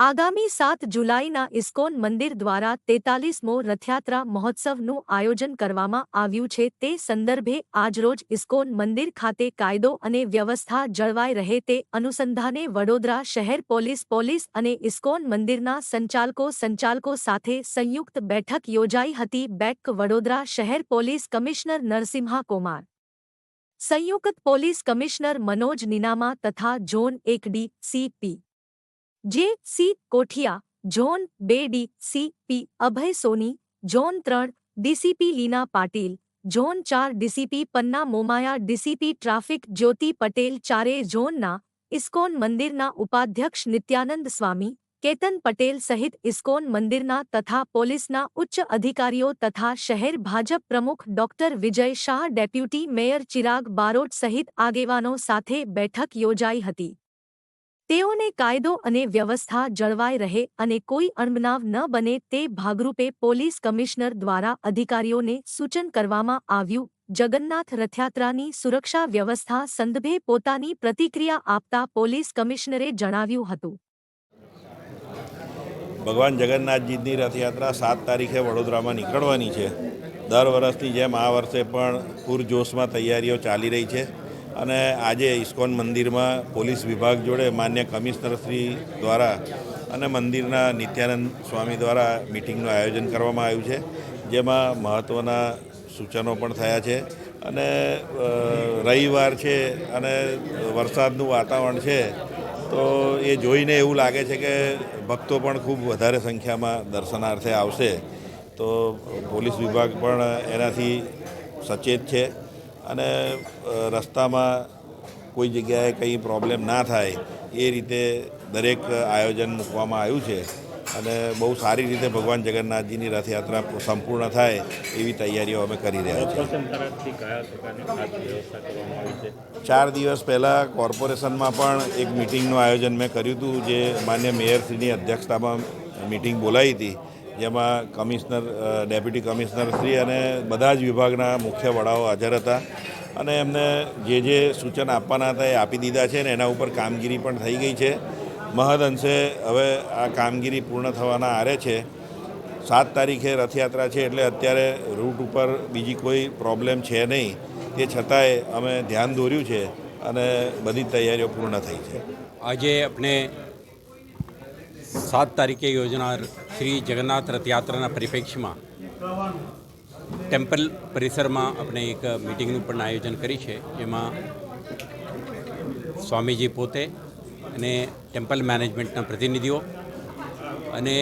આગામી 7 જુલાઈના ઇસ્કોન મંદિર દ્વારા 43મો રથયાત્રા મહોત્સવનું આયોજન કરવામાં આવ્યું છે તે સંદર્ભે આજરોજ ઇસ્કોન મંદિર ખાતે કાયદો અને વ્યવસ્થા જળવાઈ રહે તે અનુસંધાને વડોદરા શહેર પોલીસ અને ઇસ્કોન મંદિરના સંચાલકો સાથે સંયુક્ત બેઠક યોજાઈ હતી। બેઠક વડોદરા શહેર પોલીસ કમિશનર નરસિમ્હા કુમાર, સંયુક્ત પોલીસ કમિશનર મનોજ નીનામા તથા ઝોન 1 ડી.સી.પી. જે.સી. કોઠિયા, ઝોન 2 ડી.સી.પી. અભય સોની, ઝોન 3 ડી.સી.પી. લીના પાટીલ, ઝોન 4 ડી.સી.પી. પન્ના મોમાયા, ડીસીપી ટ્રાફિક જ્યોતિ પટેલ, ચારેય ઝોનના ઇસ્કોન મંદિરના ઉપાધ્યક્ષ નિત્યાનંદ સ્વામી, કેતન પટેલ સહિત ઇસ્કોન મંદિરના તથા પોલીસના ઉચ્ચ અધિકારીઓ તથા શહેર ભાજપ પ્રમુખ doctor Vijay Shah, deputy mayor Chirag Barot સહિત આગેવાનો સાથે બેઠક યોજાઈ હતી। તેઓને કાયદો અને વ્યવસ્થા જળવાઈ રહે અને કોઈ અણબનાવ ન બને તે ભાગરૂપે પોલીસ કમિશનર દ્વારા અધિકારીઓને સૂચન કરવામાં આવ્યું। જગન્નાથ રથયાત્રાની સુરક્ષા વ્યવસ્થા સંદર્ભે પોતાની પ્રતિક્રિયા આપતા પોલીસ કમિશનરે જણાવ્યું હતું। ભગવાન જગન્નાથજીની રથયાત્રા 7 તારીખે વડોદરામાં નીકળવાની છે। દર વર્ષની જેમ આ વર્ષે પણ પૂરજોશમાં તૈયારીઓ ચાલી રહી છે અને આજે ઇસ્કોન મંદિરમાં પોલીસ વિભાગ જોડે માન્ય કમિશનરશ્રી દ્વારા અને મંદિરના નિત્યાનંદ સ્વામી દ્વારા મિટિંગનું આયોજન કરવામાં આવ્યું છે, જેમાં મહત્ત્વના સૂચનો પણ થયા છે અને રવિવાર છે અને વરસાદનું વાતાવરણ છે તો એ જોઈને એવું લાગે છે કે ભક્તો પણ ખૂબ વધારે સંખ્યામાં દર્શનાર્થે આવશે, તો પોલીસ વિભાગ પણ એનાથી સચેત છે અને રસ્તામાં કોઈ જગ્યાએ કંઈ પ્રોબ્લેમ ના થાય એ રીતે દરેક આયોજન મૂકવામાં આવ્યું છે અને બહુ સારી રીતે ભગવાન જગન્નાથજીની રથયાત્રા સંપૂર્ણ થાય એવી તૈયારીઓ અમે કરી રહ્યા છીએ। 4 દિવસ પહેલાં કોર્પોરેશનમાં પણ એક મિટિંગનું આયોજન મેં કર્યું હતું, જે માન્ય મેયરશ્રીની અધ્યક્ષતામાં મિટિંગ બોલાવી હતી, જેમાં કમિશનર, ડેપ્યુટી કમિશનરશ્રી અને બધા જ વિભાગના મુખ્ય વડાઓ હાજર હતા અને એમને જે સૂચન આપવાના હતા એ આપી દીધા છે અને એના ઉપર કામગીરી પણ થઈ ગઈ છે। મહદઅંશે હવે આ કામગીરી પૂર્ણ થવાના આરે છે। 7 તારીખે રથયાત્રા છે એટલે અત્યારે રૂટ ઉપર બીજી કોઈ પ્રોબ્લેમ છે નહીં, તે છતાંય અમે ધ્યાન દોર્યું છે અને બધી તૈયારીઓ પૂર્ણ થઈ છે। આજે આપણે 7 તારીખે યોજનાર શ્રી જગન્નાથ રથયાત્રાના પરિપ્રેક્ષ્યમાં ટેમ્પલ પરિસરમાં આપણે એક મિટિંગનું પણ આયોજન કરી છે, જેમાં સ્વામીજી પોતે અને ટેમ્પલ મેનેજમેન્ટના પ્રતિનિધિઓ અને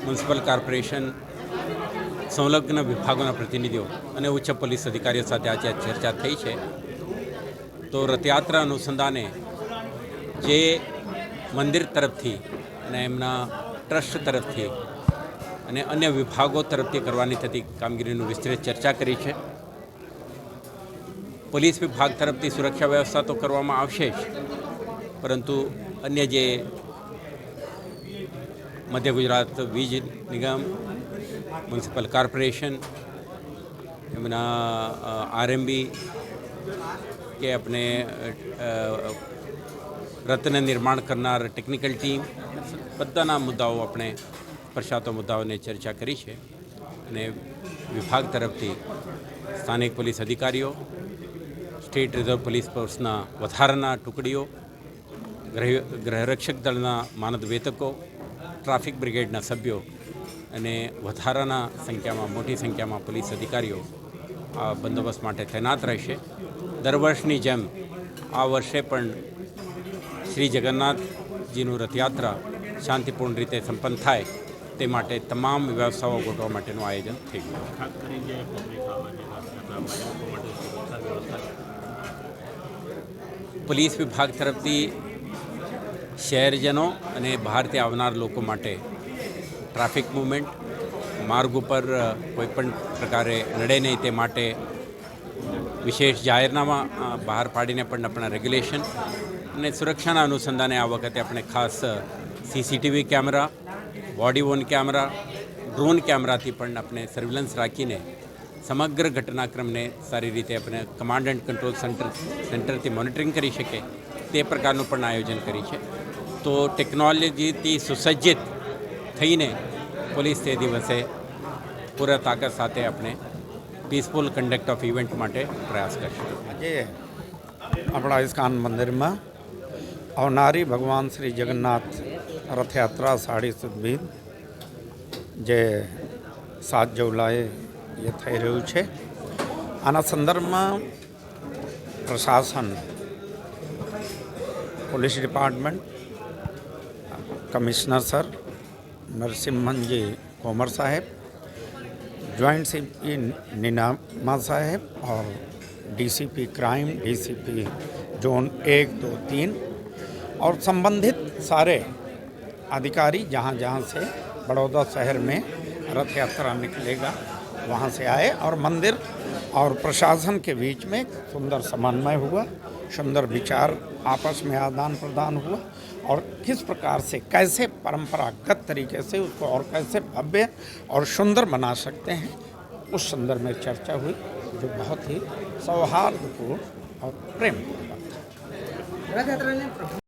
મ્યુનિસિપલ કોર્પોરેશન સંલગ્ન વિભાગોના પ્રતિનિધિઓ અને ઉચ્ચ પોલીસ અધિકારીઓ સાથે આજે ચર્ચા થઈ છે। તો રથયાત્રા અનુસંધાને જે મંદિર તરફથી અને એમના ટ્રસ્ટ તરફથી અને અન્ય વિભાગો તરફથી કરવાની થતી કામગીરીનું વિસ્તૃત ચર્ચા કરી છે। પોલીસ વિભાગ તરફથી સુરક્ષા વ્યવસ્થા તો કરવામાં આવશે જ, પરંતુ અન્ય જે મધ્ય ગુજરાત વીજ નિગમ, મ્યુનિસિપલ કોર્પોરેશન, એમના આરએમબી કે આપણે રથને નિર્માણ કરનાર ટેકનિકલ ટીમ, બધાના મુદ્દાઓ આપણે પ્રશાતો મુદ્દાઓને ચર્ચા કરી છે અને વિભાગ તરફથી સ્થાનિક પોલીસ અધિકારીઓ, સ્ટેટ રિઝર્વ પોલીસ ફોર્સના વધારાના ટુકડીઓ, ગૃહરક્ષક દળના માનદ વેતકો, ટ્રાફિક બ્રિગેડના સભ્યો અને વધારાના સંખ્યામાં, મોટી સંખ્યામાં પોલીસ અધિકારીઓ આ બંદોબસ્ત માટે તૈનાત રહેશે। દર વર્ષની જેમ આ વર્ષે પણ શ્રી જગન્નાથજીનું રથયાત્રા શાંતિપૂર્ણ રીતે સંપન્ન થાય તે માટે તમામ વ્યવસ્થાઓ ગોઠવવા માટેનું આયોજન થઈ ગયું। પોલીસ વિભાગ તરફથી શહેરજનો અને બહારથી આવનાર લોકો માટે ટ્રાફિક મૂવમેન્ટ, માર્ગ ઉપર કોઈપણ પ્રકારે નડે નહીં તે માટે વિશેષ જાહેરનામા બહાર પાડીને પણ આપણા રેગ્યુલેશન અને સુરક્ષાના અનુસંધાને આ વખતે આપણે ખાસ CCTV camera, body Warne camera, drone કેમેરાથી પણ આપણે સર્વેલન્સ રાખીને સમગ્ર ઘટનાક્રમને સારી રીતે આપણે કમાન્ડ એન્ડ કંટ્રોલ સેન્ટરથી મોનિટરિંગ કરી શકે તે પ્રકારનું પણ આયોજન કરી છે। તો ટેકનોલોજીથી સુસજ્જિત થઈને પોલીસ તે દિવસે પૂરા તાકાત સાથે આપણે પીસફુલ કન્ડક્ટ ઓફ ઇવેન્ટ માટે પ્રયાસ કરશું. આજે આપણા ઇસ્કોન મંદિરમાં આવનારી ભગવાન શ્રી જગન્નાથ રથયાત્રા 3.5 સુધી જે 7 જુલાઈએ એ થઈ રહ્યું છે. આના સંદર્ભમાં પ્રશાસન, પોલીસ ડિપાર્ટમેન્ટ, કમિશનર સર નરસિમ્હનજી कोमर साहब, जॉइंट सीपी नीनामा साहब और डीसीपी क्राइम, डीसीपी जोन 1, 2, 3 और संबंधित सारे अधिकारी जहाँ जहाँ से बड़ौदा शहर में रथ यात्रा निकलेगा वहाँ से आए और मंदिर और प्रशासन के बीच में सुंदर समन्वय हुआ, सुंदर विचार आपस में आदान प्रदान हुआ और किस प्रकार से कैसे परंपरागत तरीके से उसको और कैसे भव्य और सुंदर बना सकते हैं उस संदर्भ में चर्चा हुई, जो बहुत ही सौहार्दपूर्ण और प्रेमपूर्ण बात है.